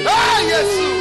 Ah, Jésus.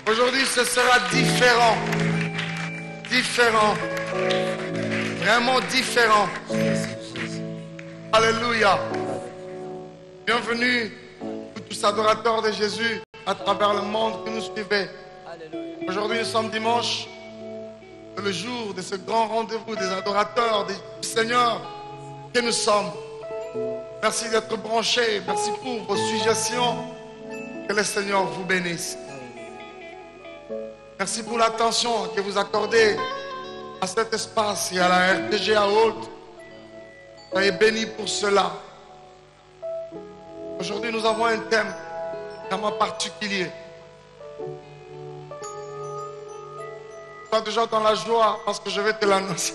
Aujourd'hui, ce sera différent. Différent. Vraiment différent. Alléluia. Bienvenue, vous tous adorateurs de Jésus à travers le monde que nous suivez. Aujourd'hui, nous sommes dimanche. C'est le jour de ce grand rendez-vous des adorateurs du Seigneur que nous sommes. Merci d'être branchés. Merci pour vos suggestions. Que le Seigneur vous bénisse. Merci pour l'attention que vous accordez à cet espace et à la RTG à Haute. Soyez bénis pour cela. Aujourd'hui, nous avons un thème vraiment particulier. Sois déjà dans la joie parce que je vais te l'annoncer.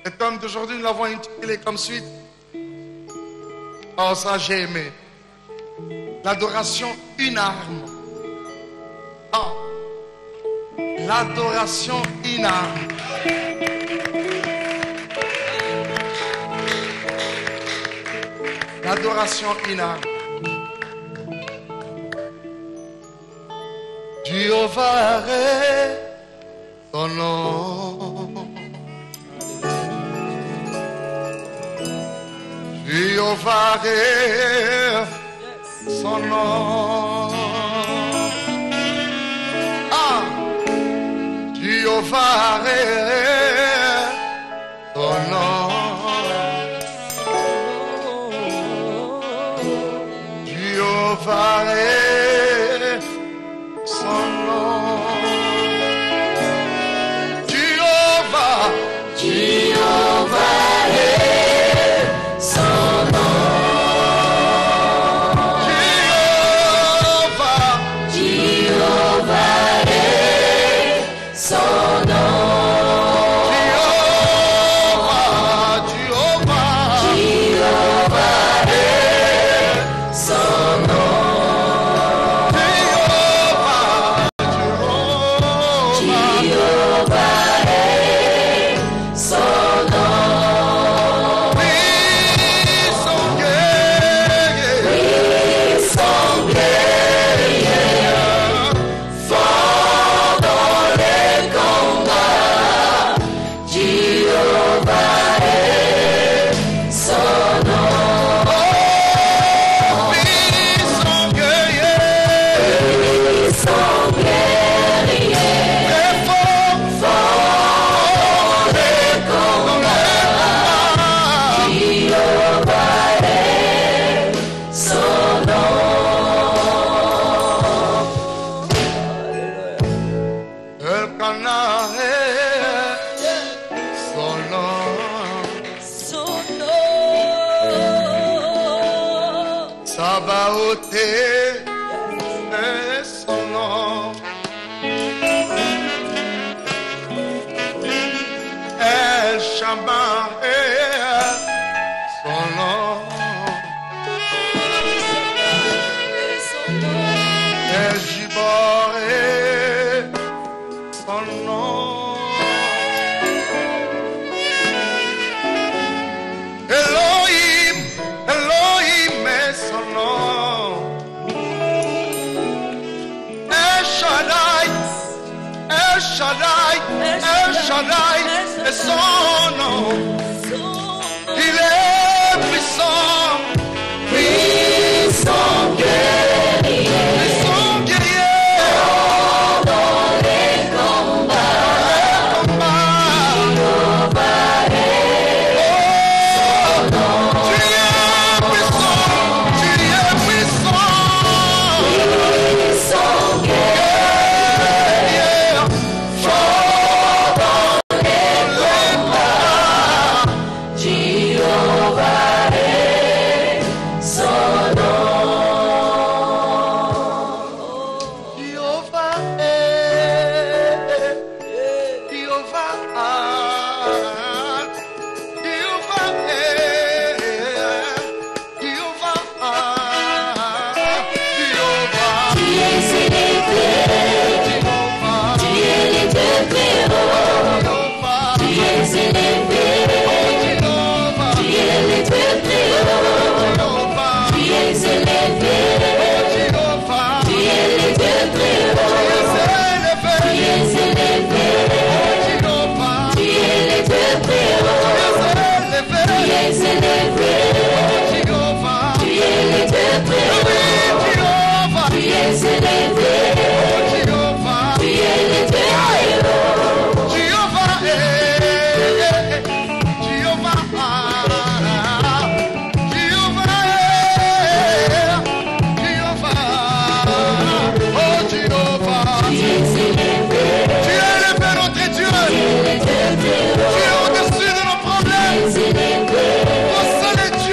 Le thème d'aujourd'hui, nous l'avons intitulé comme suite. Oh, ça j'ai aimé. L'adoration, une arme. Ah, l'adoration, une arme. L'adoration, une arme. Jéhovah est ton nom. Jéhovah est son nom. Ah, Jéhovah est ton nom. Jéhovah est son nom. Jéhovah, Jéhovah est son nom. Jéhovah est son nom. royauté est son nom. El Shammah est son nom. El Gibor est son nom. Elohim, Elohim est son nom. El Shaddai, El Shaddai, El Shaddai est son nom. Il est puissant, puissant guerrier, puissant guerrier. Dans les combats, tu es puissant, puissant guerrier. Fort dans les combats, Jéhovah est son nom. Jéhovah est, Jéhovah Dieu,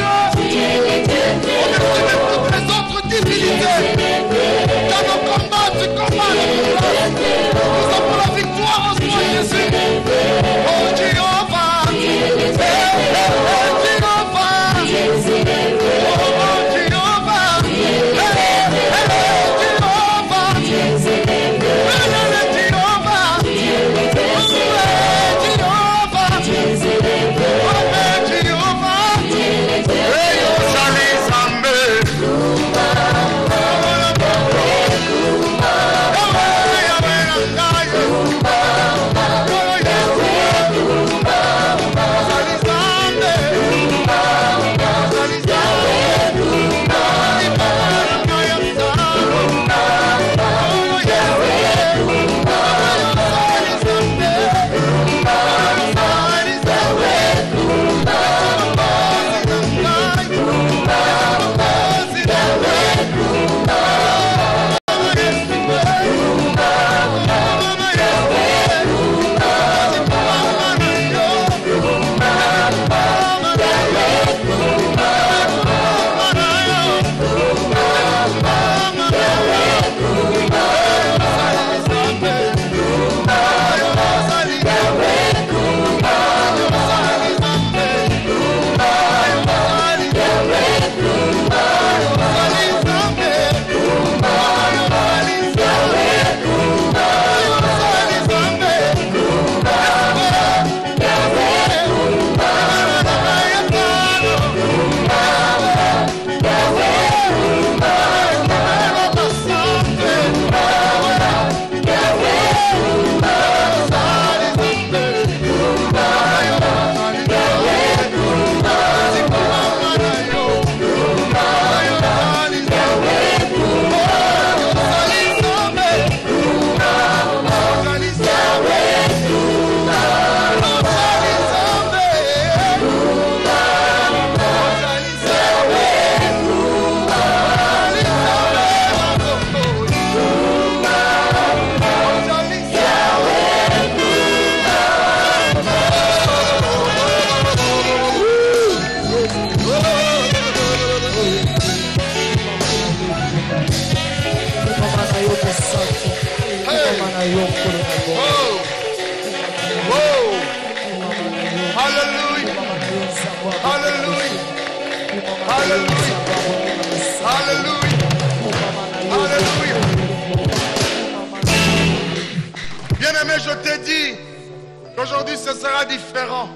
Aujourd'hui, ce sera différent.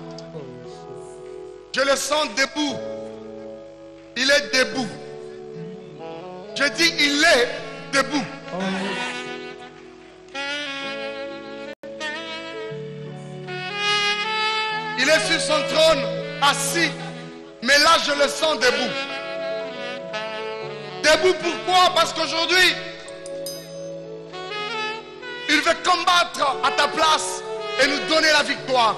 Je le sens debout. Il est debout. Je dis, il est debout. Il est sur son trône, assis. Mais là, je le sens debout. Debout pourquoi? Parce qu'aujourd'hui, il veut combattre à ta place et nous donner la victoire.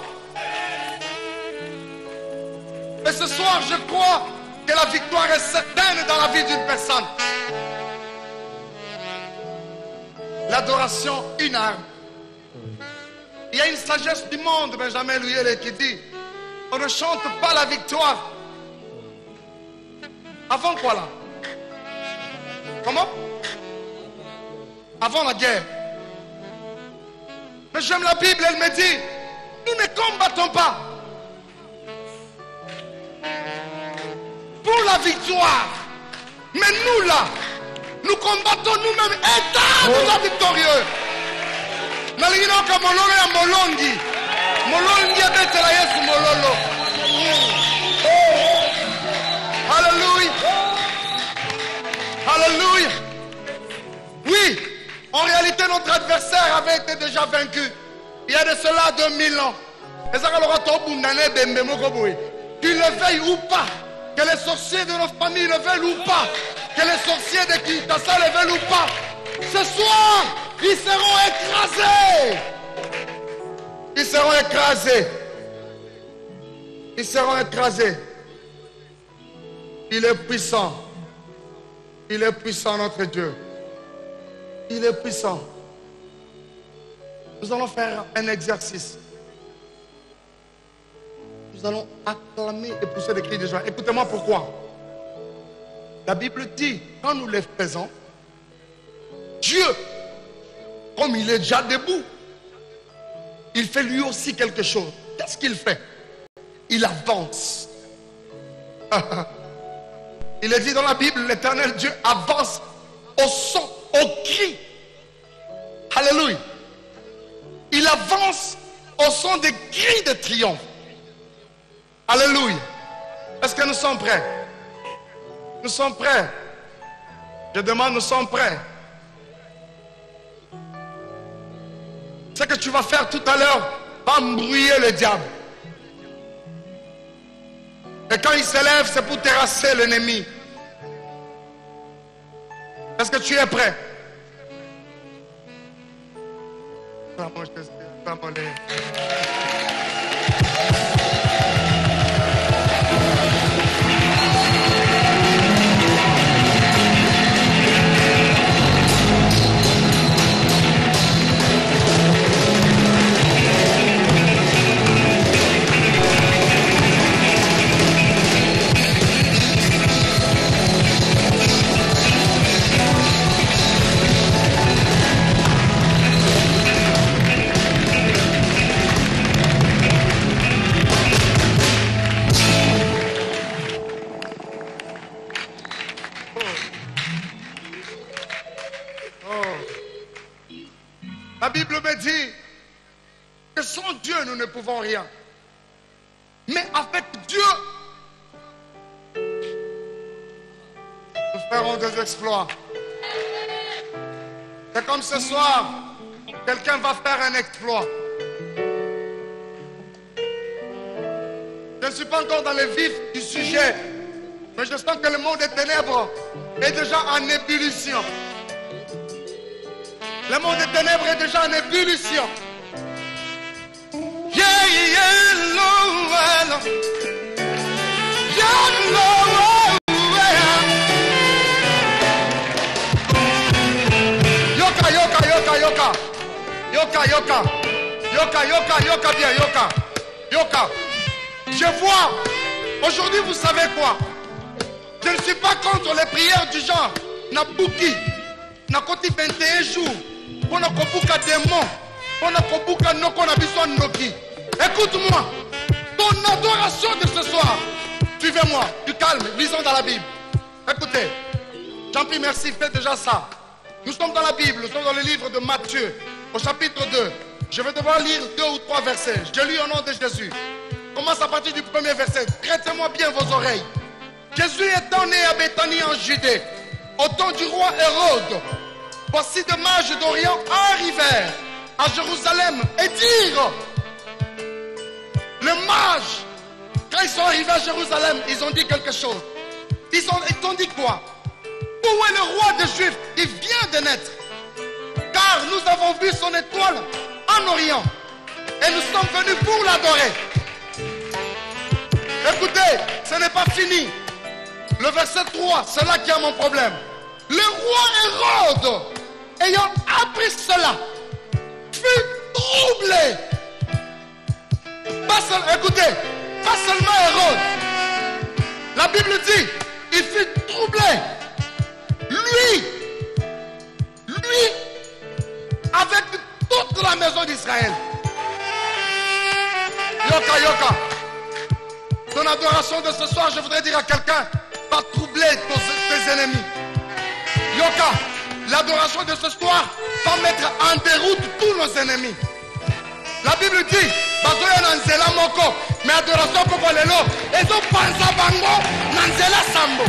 Et ce soir, je crois que la victoire est certaine dans la vie d'une personne. L'adoration, une arme. Il y a une sagesse du monde, Benjamin Louyele, qui dit, on ne chante pas la victoire. Avant quoi là? Comment? Avant la guerre. Mais j'aime la Bible, elle me dit, nous ne combattons pas pour la victoire. Mais nous là, nous combattons nous-mêmes. État nous a victorieux. Nalinginoka mololo ya molongi. Molongi abetela Yesu mololo. Alléluia. Alléluia. Oui, en réalité notre adversaire avait été déjà vaincu. Il y a de cela 2000 ans. Qu'il le veuille ou pas, que les sorciers de notre famille le veulent ou pas, que les sorciers de Kinshasa le veulent ou pas, ce soir, ils seront écrasés. Ils seront écrasés. Ils seront écrasés. Il est puissant. Il est puissant, notre Dieu. Il est puissant. Nous allons faire un exercice. Nous allons acclamer et pousser des cris de joie. Écoutez-moi pourquoi. La Bible dit, quand nous les faisons, Dieu, comme il est déjà debout, il fait lui aussi quelque chose. Qu'est-ce qu'il fait? Il avance. Il est dit dans la Bible, l'Éternel Dieu avance au son, au cri. Alléluia. Il avance au son des cris de triomphe. Alléluia. Est-ce que nous sommes prêts? Nous sommes prêts. Je demande, nous sommes prêts. Ce que tu vas faire tout à l'heure va embrouiller le diable. Et quand il s'élève, c'est pour terrasser l'ennemi. Est-ce que tu es prêt? La Bible me dit que sans Dieu, nous ne pouvons rien. Mais avec Dieu, nous ferons des exploits. C'est comme ce soir, quelqu'un va faire un exploit. Je ne suis pas encore dans le vif du sujet, mais je sens que le monde des ténèbres est déjà en ébullition. Le monde des ténèbres est déjà en ébullition. Yeah, yeah, Lord. Yeah, Lord. Yoka, yoka, yoka, yoka. Yoka, yoka. Yoka, yoka, yoka, bien, yoka. Yoka. Je vois. Aujourd'hui, vous savez quoi? Je ne suis pas contre les prières du genre Nabuki. Nakoti 21 jours. On a kobuka démon. On a kobuka noko na biso noki. Écoute-moi. Ton adoration de ce soir. Suivez-moi. Du calme. Lisons dans la Bible. Écoutez. Jean-Pierre, merci. Fais déjà ça. Nous sommes dans la Bible. Nous sommes dans le livre de Matthieu. Au chapitre 2. Je vais devoir lire 2 ou 3 versets. Je lis au nom de Jésus. Commence à partir du premier verset. Prêtez-moi bien vos oreilles. Jésus étant né à Béthanie en Judée, au temps du roi Hérode, voici des mages d'Orient arrivèrent à Jérusalem et dirent, les mages, quand ils sont arrivés à Jérusalem, ils ont dit quelque chose. Ils ont dit quoi? Où est le roi des Juifs? Il vient de naître. Car nous avons vu son étoile en Orient et nous sommes venus pour l'adorer. Écoutez, ce n'est pas fini. Le verset 3, c'est là qu'il y a mon problème. Le roi Hérode, ayant appris cela, fut troublé. Écoutez, pas seulement Hérode. La Bible dit, il fut troublé. Lui, avec toute la maison d'Israël. Yoka, yoka. Ton adoration de ce soir, je voudrais dire à quelqu'un, va troubler tes ennemis. Yoka, l'adoration de ce soir va mettre en déroute tous nos ennemis. La Bible dit, bazoya nanzela moko, mais adoration pour lelo, et donc panza bango nanzela sambo.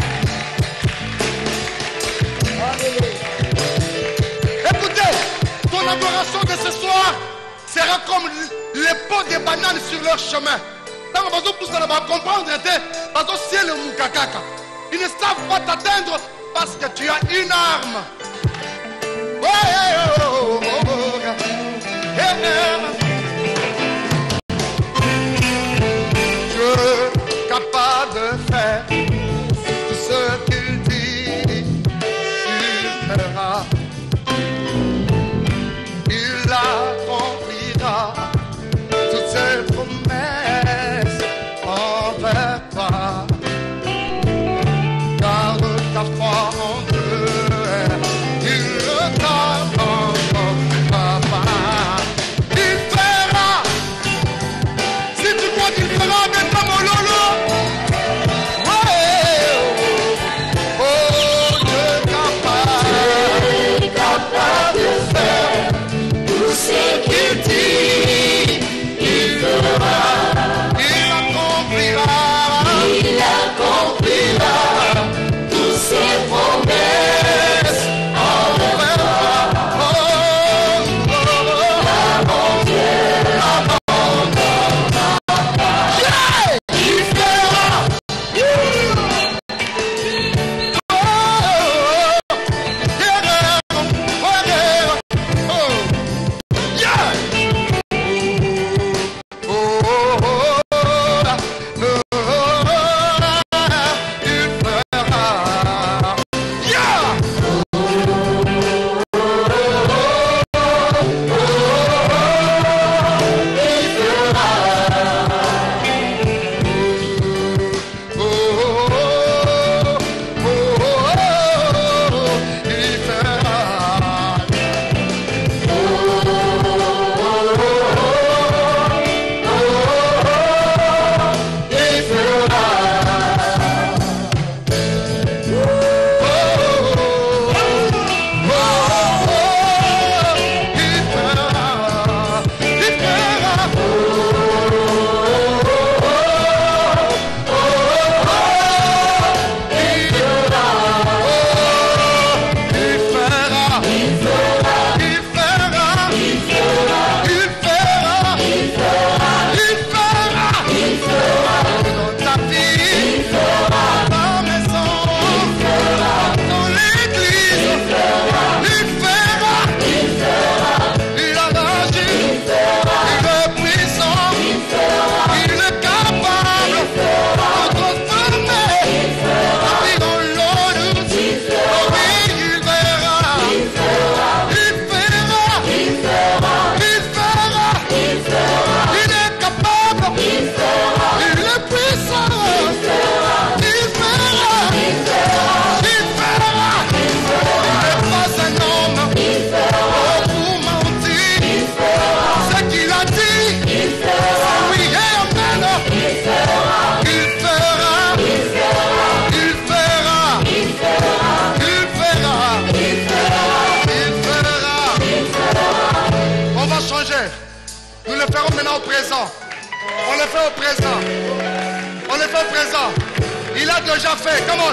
Écoutez, ton adoration de ce soir sera comme les pots de bananes sur leur chemin. Tant que vous pouvez comprendre, ils ne savent pas t'atteindre parce que tu as une arme. Dieu capable de faire tout ce qu'il dit, il fera. Il accomplira toutes ses promesses envers toi. Garde ta foi en Dieu, il ne t'abandonnera pas. Il fait au présent. On le fait au présent. Il a déjà fait. Come on.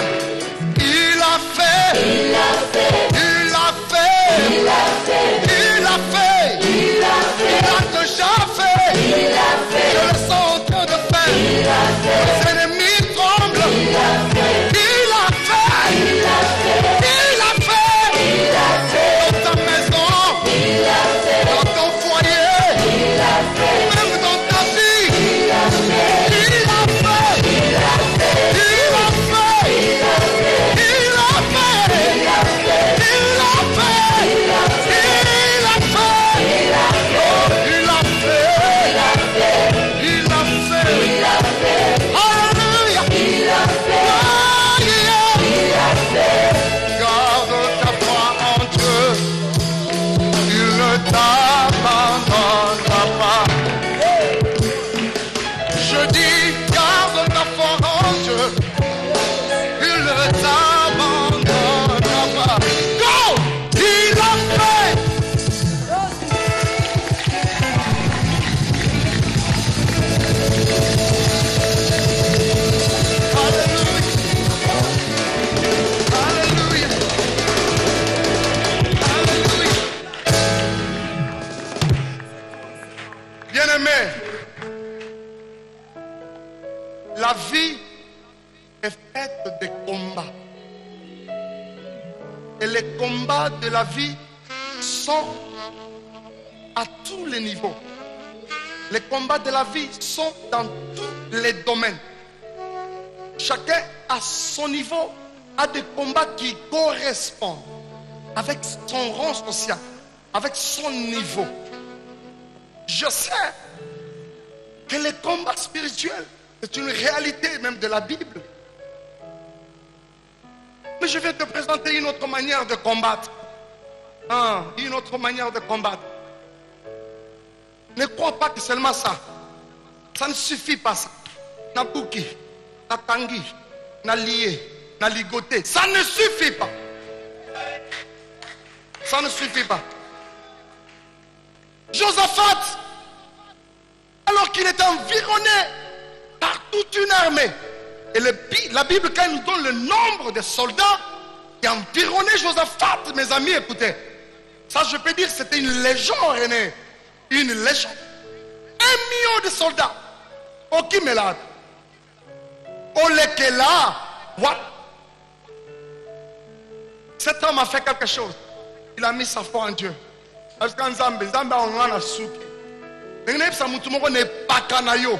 Il a fait. Il a fait. Il a fait. Il a fait. Il a fait. Il a fait. Il a déjà fait. Il a fait. Je le sens en train de faire. Il a fait. Les ennemis tremblent. Il a fait. Il a fait. Il a fait. Il a fait. Il a fait. Dans ta maison. Il a fait. Dans ton foyer. Il a fait. Même dans ta vie. Il a fait. Il a fait. Il a fait. Il a fait. Il a fait. Il a fait. Il a fait. Il a fait. Il a fait. Il a fait. Il a fait. Il a fait. Il a fait. Il a fait. Alléluia. Il a fait. Il a fait. Garde ta foi en Dieu. Il ne t'abandonnera pas. Je dis, garde ta foi en Dieu. Il ne t'abandonnera pas. Go! Il a fait. Alléluia. Alléluia. Alléluia. Bien-aimé, la vie est faite de combats. Et les combats de la vie sont à tous les niveaux. Les combats de la vie sont dans tous les domaines. Chacun à son niveau a des combats qui correspondent avec son rang social, avec son niveau. Je sais que les combats spirituels, c'est une réalité même de la Bible. Mais je vais te présenter une autre manière de combattre. Une autre manière de combattre. Ne crois pas que seulement ça. Ça ne suffit pas ça. Na bouki, na tangi, na lié, na ligoté. Ça ne suffit pas. Ça ne suffit pas. Josaphat, alors qu'il était environné par toute une armée. Et la Bible, quand elle nous donne le nombre de soldats qui environnaient Josaphat, mes amis, écoutez. Ça, je peux dire, c'était une légion, René. Une légion. 1 million de soldats. Oki Melad. Olekela. What? Cet homme a fait quelque chose. Il a mis sa foi en Dieu. Parce qu'en Zambie, Zambie on a souki. N'est pas canaillot.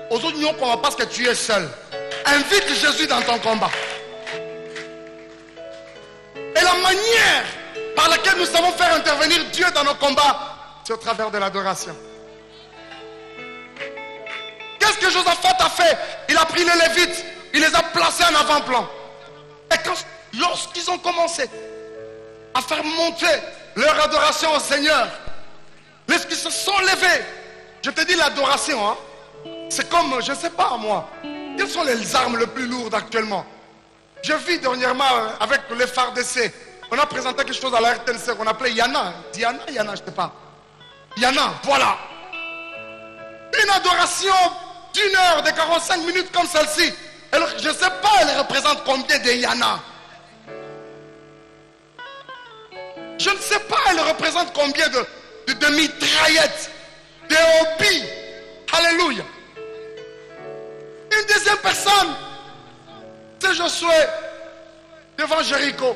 Aux autres, nous ne parce que tu es seul. Invite Jésus dans ton combat. Et la manière par laquelle nous savons faire intervenir Dieu dans nos combats, c'est au travers de l'adoration. Qu'est-ce que Josaphat a fait? Il a pris les Lévites, il les a placés en avant-plan. Et lorsqu'ils ont commencé à faire monter leur adoration au Seigneur, lorsqu'ils se sont levés, je te dis l'adoration, hein, c'est comme, je ne sais pas moi, quelles sont les armes les plus lourdes actuellement? Je vis dernièrement avec les FARDC. On a présenté quelque chose à la RTNC qu'on appelait Yana. Diana, Yana, je ne sais pas. Yana, voilà. Une adoration d'1 heure, de 45 minutes comme celle-ci. Alors, je ne sais pas, elle représente combien de Yana. Je ne sais pas, elle représente combien de mitraillettes, de hobbies. Alléluia. Une deuxième personne, c'est Josué devant Jéricho.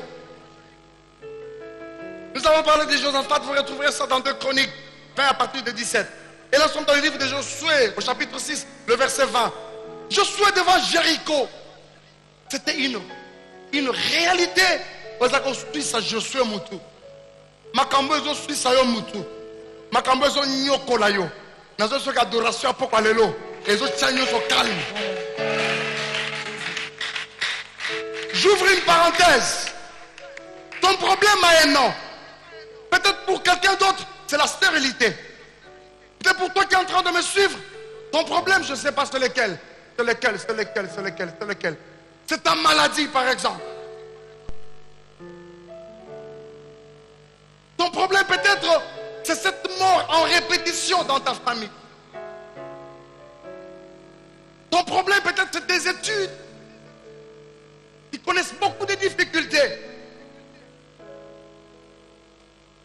Nous avons parlé de Josaphat, vous retrouverez ça dans 2 Chroniques 20 à partir de 17. Et là, nous sommes dans le livre de Josué, au chapitre 6, le verset 20. Josué devant Jéricho. C'était une réalité. Vous avez construit ça, Josué Moutou. Makambezo suit ça, Moutou. Makambezo nyokola yo. Nazo soka adoration apoko alelo. Les autres tiennent sont calmes. J'ouvre une parenthèse. Ton problème a un nom. Peut-être pour quelqu'un d'autre, c'est la stérilité. Peut-être pour toi qui es en train de me suivre, ton problème, je ne sais pas c'est lequel. C'est lequel, c'est lequel, c'est lequel, c'est lequel. C'est ta maladie, par exemple. Ton problème, peut-être, c'est cette mort en répétition dans ta famille. des études, qui connaissent beaucoup de difficultés.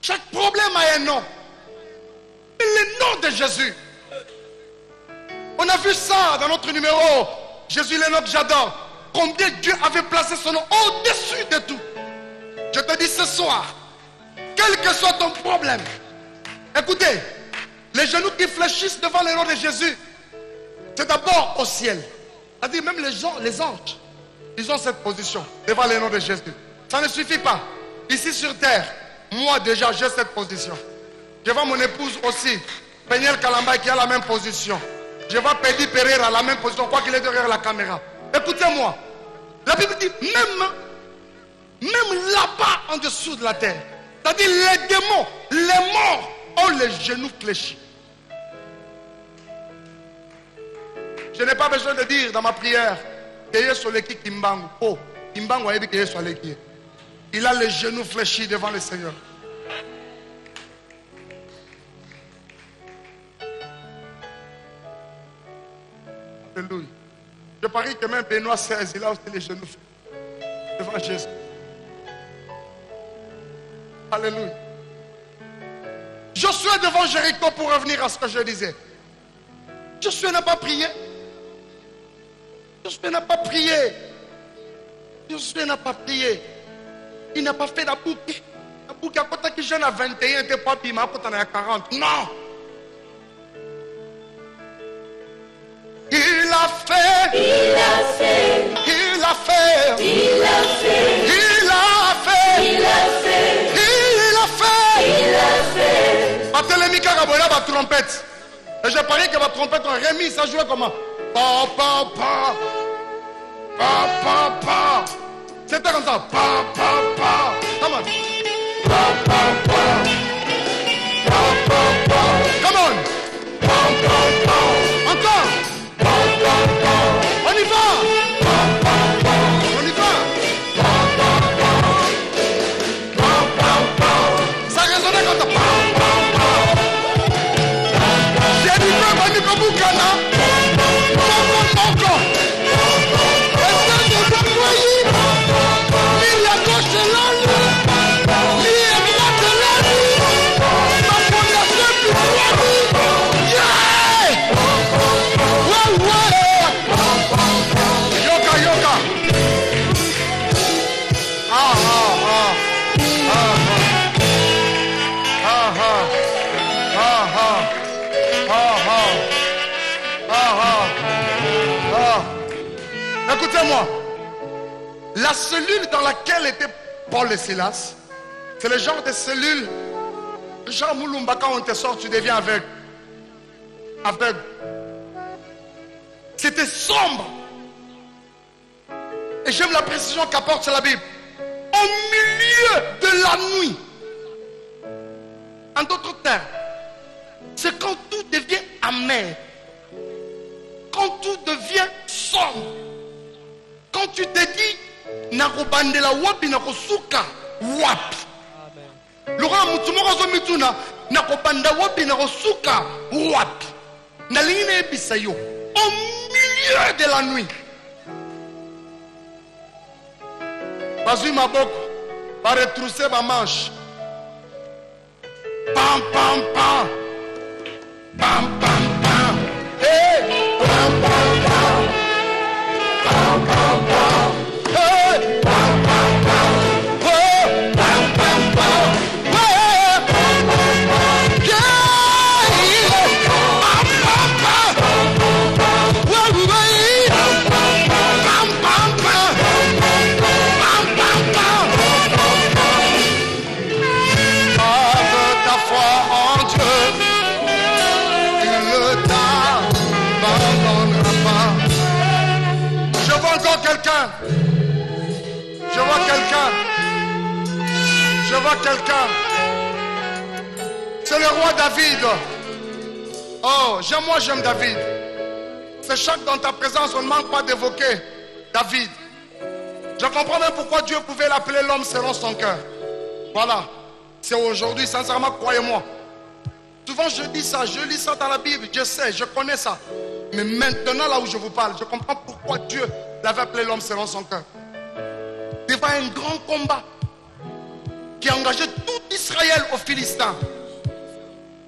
Chaque problème a un nom. Et le nom de Jésus. On a vu ça dans notre numéro. Jésus le nom que j'adore. Combien Dieu avait placé son nom au-dessus de tout. Je te dis ce soir, quel que soit ton problème, écoutez, les genoux qui fléchissent devant le nom de Jésus, c'est d'abord au ciel. C'est-à-dire même les anges, ils ont cette position devant le nom de Jésus. Ça ne suffit pas. Ici sur terre, moi déjà j'ai cette position. Je vois mon épouse aussi, Peniel Kalamba, qui a la même position. Je vois Pedi Pereira à la même position, quoi qu'il est derrière la caméra. Écoutez-moi, la Bible dit même là-bas en dessous de la terre, c'est-à-dire les démons, les morts ont les genoux fléchis. Je n'ai pas besoin de dire dans ma prière Kimbangu. Oh, Kimbangu a dit que il a les genoux fléchis devant le Seigneur. Alléluia. Je parie que même Benoît XVI, il a aussi les genoux devant Jésus. Alléluia. Josué devant Jéricho, pour revenir à ce que je disais. Josué n'a pas prié. Josué n'a pas prié. Josué n'a pas prié. Il n'a pas fait la boucle. La boucle à côté qui jeune à 21, t'es pas pima, à côté à 40. Non. Il a fait. Il a fait. Il a fait. Il a fait. Il a fait. Il a fait. Il a fait. Il a fait. Barthélemy Karabola, ma trompette. Et je parie que ma trompette en remis, ça jouait comment? Pa pa pa. Pa pa pa. C'était comme ça. Pa pa pa. Come on. Pa pa pa. Pa pa pa. Come on. Pa pa pa. Encore. On y va. On y va. Ça résonnait comme ça. J'ai dit que Manu Koboukana. Encore. Est-ce que vous voyez? L'île à gauche de l'âne. L'île à droite de l'âne. Ma fondation plus droite. Yeah! Ouais, ouais. Écoutez-moi, la cellule dans laquelle était Paul et Silas, c'est le genre de cellule, genre Moulumba, quand on te sort, tu deviens aveugle. Aveugle. C'était sombre. Et j'aime la précision qu'apporte la Bible. Au milieu de la nuit. En d'autres termes, c'est quand tout devient amer. Quand tout devient sombre. Quand tu te dis, nakobandela wapi nakosuka wapi. Laurent mutumoko mituna nakobanda wapi nakosuka wapi. Nalingi ebisa yo. Au milieu de la nuit. Bazui maboko, va retrousser ma manche. Pam pam pam. Pam pam pam. Hey, pam pam pam. Pam pam pam. Hey, pam pam pam. Oh, pam pam pam. Hey, pam pam pam. Yeah, pam pam pam. Ouais, ouais. Pam pam pam. Pam pam pam. Garde ta foi en Dieu. Je vois encore quelqu'un. Je vois quelqu'un. Je vois quelqu'un. C'est le roi David. Oh, moi j'aime David. C'est chaque dans ta présence, on ne manque pas d'évoquer David. Je comprends même pourquoi Dieu pouvait l'appeler l'homme selon son cœur. Voilà. C'est aujourd'hui, sincèrement, croyez-moi. Souvent je dis ça, je lis ça dans la Bible, je sais, je connais ça. Mais maintenant, là où je vous parle, je comprends pourquoi Dieu l'avait appelé l'homme selon son cœur. Devant un grand combat qui a engagé tout Israël aux Philistins,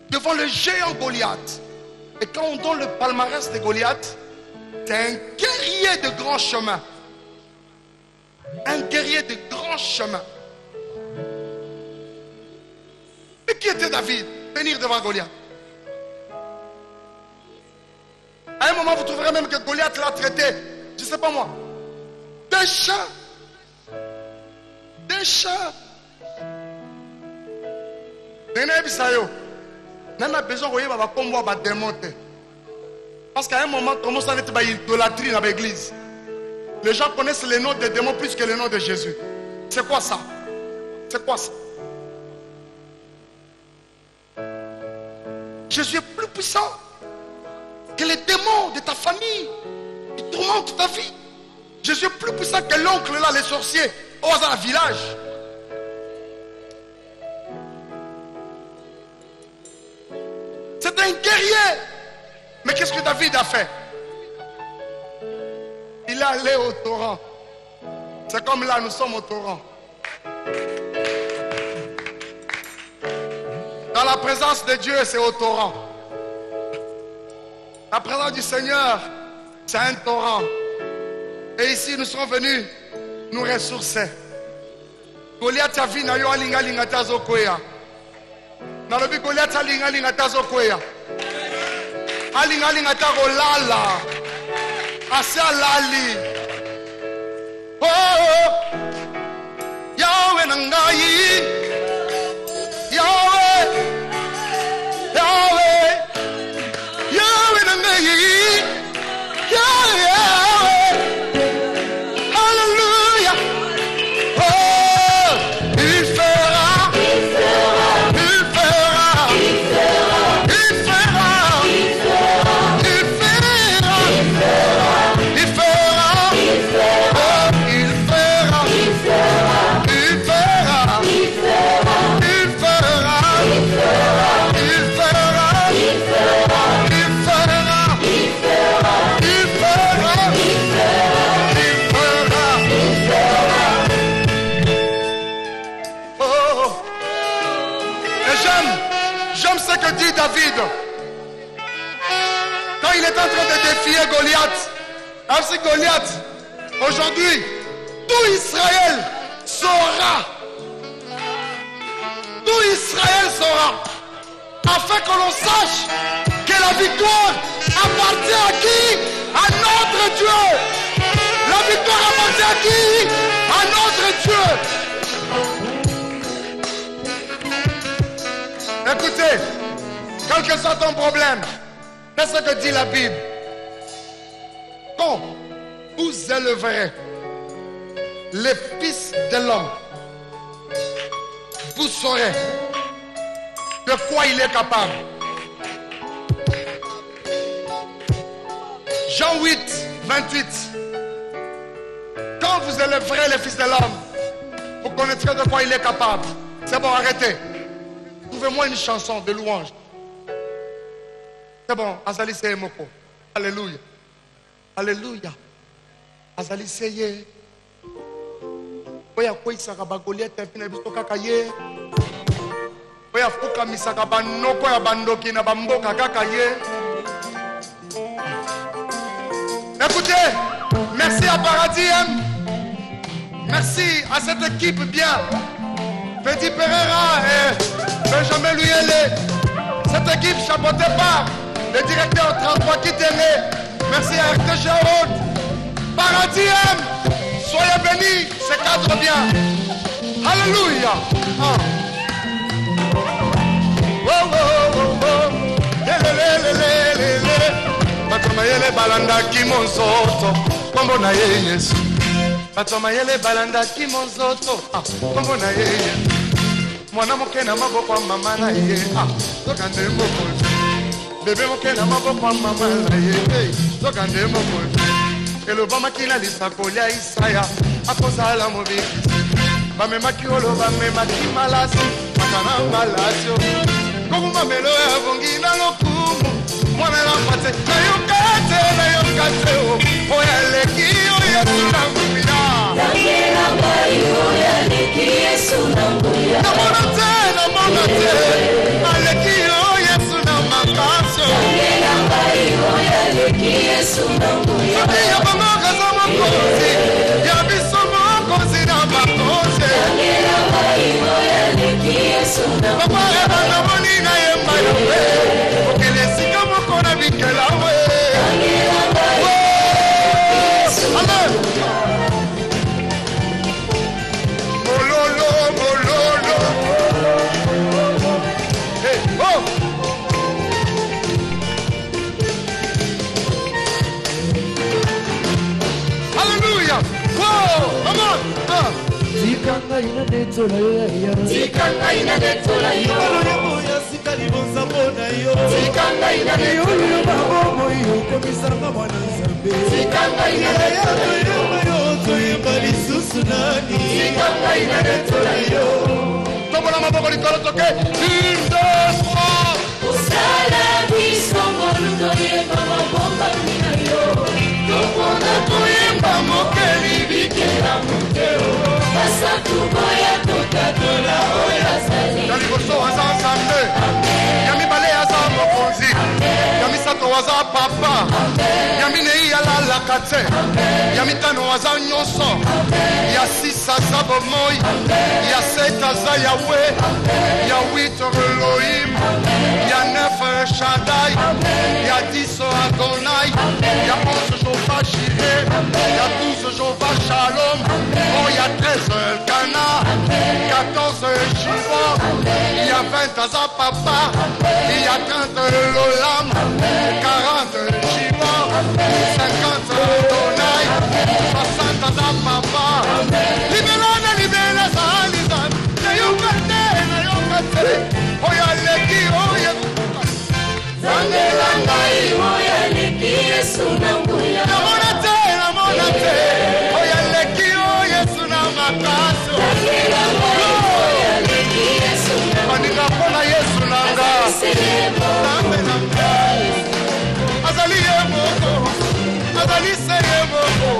devant le géant Goliath. Et quand on donne le palmarès de Goliath, c'est un guerrier de grand chemin. Un guerrier de grand chemin. Et qui était David? Venir devant Goliath. À un moment, vous trouverez même que Goliath l'a traité, je ne sais pas moi, d'un chat. D'un chat. Même besoin de démonter. Parce qu'à un moment, comment ça n'était pas idolâtrie dans l'église. Les gens connaissent les noms des démons plus que les noms de Jésus. C'est quoi ça? C'est quoi ça? Jésus est plus puissant que les démons de ta famille qui tourmentent ta vie. Jésus est plus puissant que l'oncle là, les sorciers, au hasard village. C'est un guerrier. Mais qu'est-ce que David a fait? Il est allé au torrent. C'est comme là, nous sommes au torrent. Dans la présence de Dieu, c'est au torrent. La présence du Seigneur, c'est un torrent. Et ici, nous sommes venus nous ressourcer. Goliath a vu na yo alinga linga tazo koya. Na lobi Goliath alinga linga tazo koya. Alinga linga tago lala. Ase alali. Oh, Yahweh nangai. Yahweh. Yahweh. Yahweh nangai. Yahweh. Alléluia. Oh, il fera. Il fera. Il fera. Il fera. Il fera. Oh, il fera. Il fera. Il fera. Il fera. Il fera. Il fera. Oh. Et j'aime ce que dit David. Quand il est en train de défier Goliath. Ainsi Goliath, aujourd'hui, tout Israël saura. Tout Israël saura. Afin que l'on sache que la victoire appartient à qui? À notre Dieu. La victoire appartient à qui? À notre Dieu. Écoutez, quel que soit ton problème, c'est ce que dit la Bible. Quand vous élèverez les fils de l'homme, vous saurez de quoi il est capable. Jean 8, 28. Quand vous élèverez les fils de l'homme, vous connaîtrez de quoi il est capable. C'est bon, arrêtez. Trouvez-moi une chanson de louange. C'est bon, Azali Seye Moko. Alléluia. Alléluia. Azali Seye. Oya koi sakaba Goliath epina biso kaka ye. Oya fuka misaka banoko ya bandoki na bamboka kaka ye. Écoutez, merci à Paradis. Merci à cette équipe bien. Petit Pereira et Benjamin Luyele. Cette équipe chapeautée par le directeur 33 Kitele. Merci à RTG Haute. Paradis, soyez bénis, c'est cadre bien. Alléluia. Ah. Oh, oh, oh, oh. Batomayele balanda kimonzoto, kombo na ye Yesu. Batomayele balanda kimonzoto, kombo na ye Yesu. Mwana moke na maboko mama na ye, zokande moko. Bébé moke na maboko mama na ye, zokande moko. Elobama kila lisakolia Isaya, akozala mobiki. Bamemaki olo bamemaki malasi, makana malasio. Kokuma melo ya bongi na lokumu. mwana na mpate na yokate oya leki oya tunanguya Nangela ngai oya leki Yesu nanguya namona te aleki oya tuna makasio Nangela ngai oya leki Yesu nanguya ya bamaka za makozi ya biso makozi na makozi Nangela ngai oya leki Yesu nanguya papa ebana moni na yemba yope okele sika moko na bikela we Nangela ngai Yesu nanguya mololo hey oh hallelujah wow come on Tikanga ina netola yo ya ya Tikanga ina netola yo ya sikali bonzambo na yo Tikanga ina netola yo babomo yo komisanga mwana nzambe Tikanga ina netola yo yo toyemba lisusu nani Tikanga ina netola yo tobola maboko likolo toke une deux trois Osala biso molundo yemba mabomba mina yo Tokona koyemba mokeli bikela moteo Basatu boya tokatola oya zali ya liboso aza nzambe ya mibale aza mokonzi ya misato aza papa ya minei alalaka te ya mitano aza nyonso ya 6 aza bomoi ya 7 aza yawe ya 8 Elohim ya 9 Shaddai ya 10 Adonai ya 11 Jehovah Jireh ya 12 Jehovah Shalom oh ya 13 Kana 14 Shiva il y a 20 aza papa il y a 30 Lolam 40 Shiva 50 Adonai 60 aza papa libela zalizan na yokate oya leki oya Zangela ngai oya leki Yesu nanguya namona te oya leki oya suna makaso Zangela ngai oya leki Yesu nanguya baninga mpona Yesu nanga Nzambe na ngai azali ye moko azali se ye moko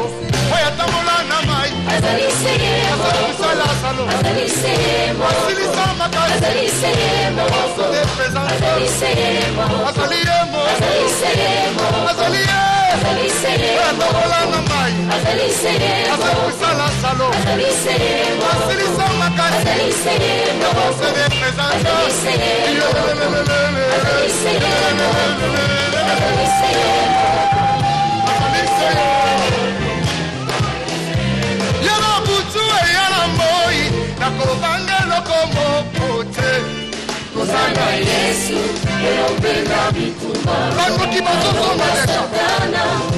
oya tambola na mai Azali seyemo azalisala salo Azali seyemo asilisa makasi Azali seyemo de présence Azali seyemo azali ye moko Azali seyemo azali ye Azali oya seyemo tambola na mai Azali seyemo azalisala salo Azali seyemo asilisa makasi Azali seyemo de présence Azali seyemo Azali seyemo Azali seyemo yana butu eyana moi nakobanga lokombo pote Kozanga Yesu elopenda bituma bandoki bazozonga deja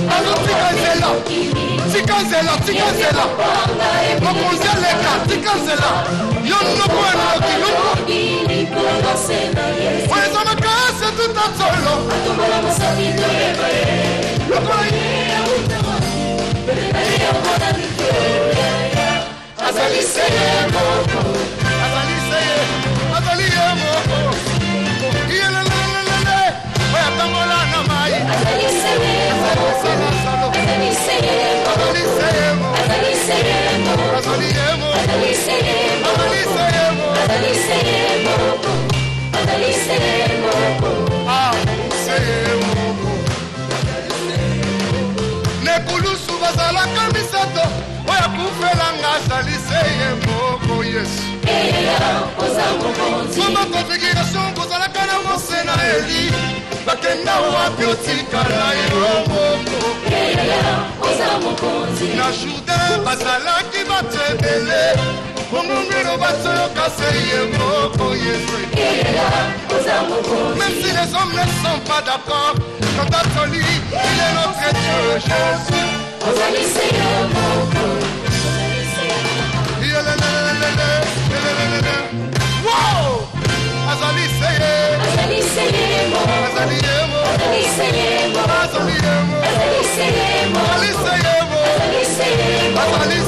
bazotika nzela tika nzela mokonzi aleka tika nzela yo noko enoki eza makasi tuta solo Azali seye moko azali ye moko iyelelelele oya tambola na mai Azali seye moko sala salo Azali seye moko azali seye mo Azali seye moko azali ye mo Azali seye moko azali seye mo Azali seye moko Azali seye moko ah seye moko nekulusu bazalaka misato oya kufelanga azali seye moko yesu Mama configuration kozalaka na mose na Eli bakenda wapi otikala yo moko na Jourdain bazalaki bato ebele bongongelo bazoyoka se ye moko yesu même si les hommes ne sont pas d'accord quand Atoli il est notre Dieu Jésus wow azali seye azali yemo azali yemo azali seyemo azali